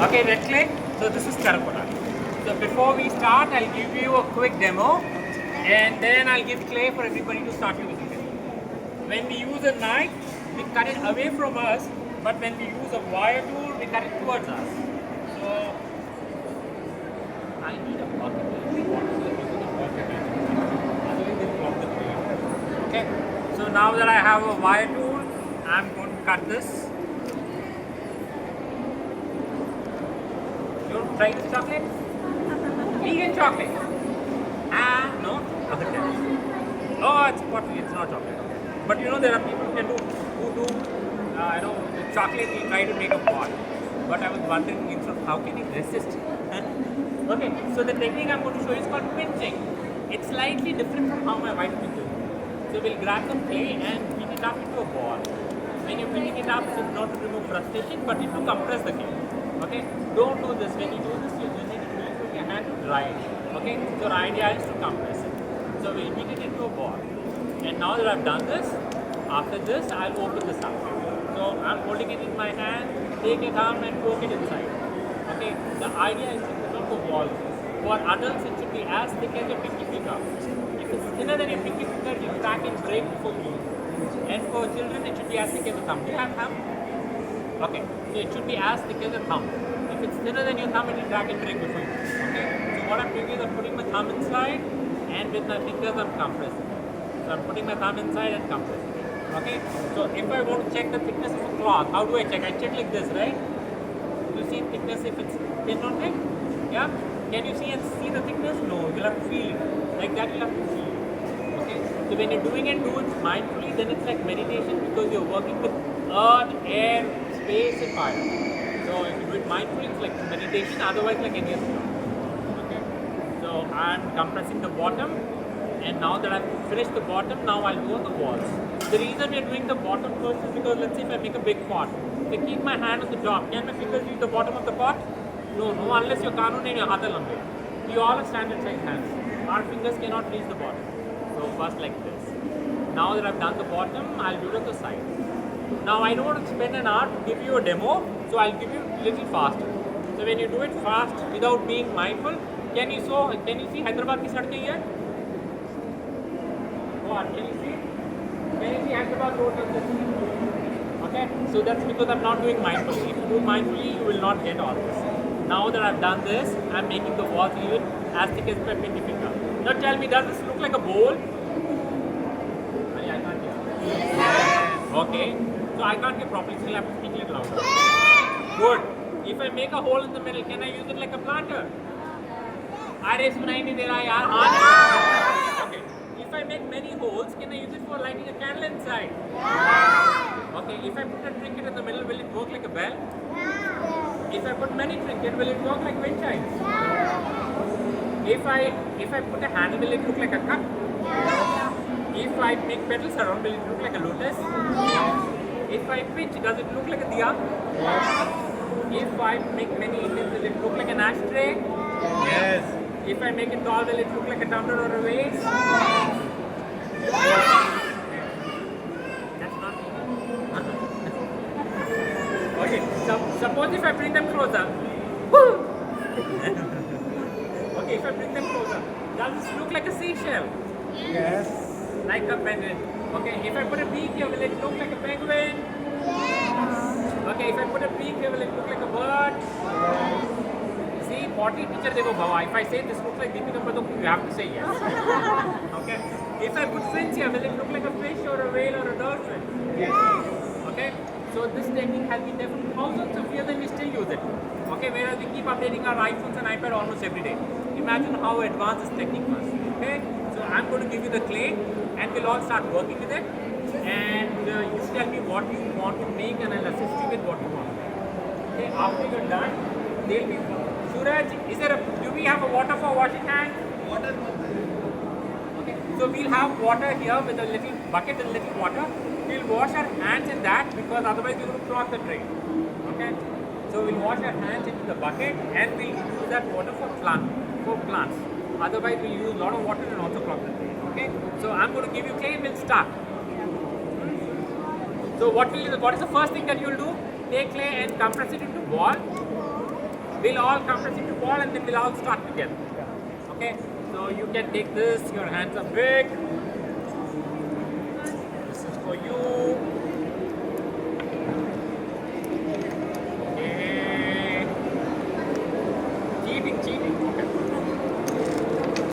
Okay, red clay. So this is terracotta. So before we start, I'll give you a quick demo, and then I'll give clay for everybody to start using it. When we use a knife, we cut it away from us, but when we use a wire tool, we cut it towards us. So I need a bucket. Okay. So now that I have a wire tool, I'm going to cut this. You want to try this chocolate? Vegan chocolate. Ah, no? Other kind. Oh, it's pottery, it's not chocolate. But you know, there are people who do chocolate, we try to make a pot. But I was wondering, how can it resist? Okay, so the technique I'm going to show you is called pinching. It's slightly different from how my wife will do. So we'll grab some clay and beat it up into a ball. When you're beating it up, it's not to remove frustration, but to compress the clay. Okay, don't do this. When you do this, you need to use your hand to dry it. Okay, so the idea is to compress it. So we'll beat it into a ball. And now that I've done this, after this, I'll open this up. So I'm holding it in my hand, take it out and poke it inside. Okay, the idea is to put on the wall. For adults, it should be as thick as your pinky finger. If it's thinner than your pinky finger, you crack and break before use. And for children, it should be as thick as a thumb. Do you have thumb? Okay, so it should be as thick as a thumb. If it's thinner than your thumb, it will crack and break before you. Okay, so what I'm doing is I'm putting my thumb inside, and with my fingers I'm compressing. So I'm putting my thumb inside and compressing. Okay, so if I want to check the thickness of a cloth, how do I check? I check like this, right? You see thickness if it's thin or thick? Yeah? Can you see the thickness? No, you'll have to feel it. Like that, you'll have to feel it. Okay, so when you're doing it, do it mindfully, then it's like meditation because you're working with earth, air, space and fire. So if you do it mindfully, it's like meditation, otherwise like any other job. Okay. So I'm compressing the bottom, and now that I've finished the bottom, now I'll go on the walls. The reason we're doing the bottom first is because let's say if I make a big pot, if I keep my hand on the top, can my fingers reach the bottom of the pot? No, unless your kanun and your hata lambe. You all have standard size hands. Our fingers cannot reach the bottom. So first like this. Now that I've done the bottom, I'll do it on the side. Now I don't want to spend an hour to give you a demo, so I'll give you a little faster. So when you do it fast without being mindful, can you see Hyderabad ki sadkein here? What? Can you see? Can you see Hyderabad road on this? Okay, so that's because I'm not doing mindfully. If you do mindfully, you will not get all this. Now that I've done this, I'm making the walls even as thick as my pinky finger. Now tell me, does this look like a bowl? I can't hear. Okay. So I can't hear properly, so you'll have to speak a little louder. Good. If I make a hole in the middle, can I use it like a planter? Are sunai nahi de raha yaar? Okay. If I make many holes, can I use it for lighting a candle inside? Okay. If I put a trinket in the middle, will it work like a bell? If I put many trinkets, will it work like wind chimes? If I put a handle, will it look like a cup? If I make petals around, will it look like a lotus? If I pitch, does it look like a diya? If I make many Indians, will it look like an ashtray? Yes. If I make it tall, will it look like a tumbler or a vase? That's not okay, suppose if I bring them closer. Okay, if I bring them closer, does this look like a seashell? Yes. Like a penguin. Okay, if I put a beak here, will it look like a penguin? Yes. Okay, if I put a beak here, will it look like a bird? Yes. See, potty teacher dekho bhava. If I say this looks like Deepika Padukone, you have to say yes. Okay. If I put fins here, will it look like a fish or a whale or a dolphin? Yes. Okay. So this technique has been there for thousands of years and we still use it. Okay, whereas we keep updating our iPhones and iPad almost every day. Imagine how advanced this technique was. Okay. So I'm going to give you the clay and we'll all start working with it. And you tell me what you want to make and I'll assist you with what you want to make. Okay, after you're done, they'll be... Suraj, do we have a water for washing hands? Water. Okay, so we'll have water here with a little bucket and little water. We'll wash our hands in that because otherwise we will clog the drain. Okay, so we'll wash our hands into the bucket and we'll use that water for plants. Otherwise we'll use a lot of water and also clog the drain. Okay, so I'm going to give you clay and we'll start. So what is the first thing that you'll do? Take clay and compress it into ball. We'll all compress into ball and then we'll all start together. Okay? So you can take this, your hands are big,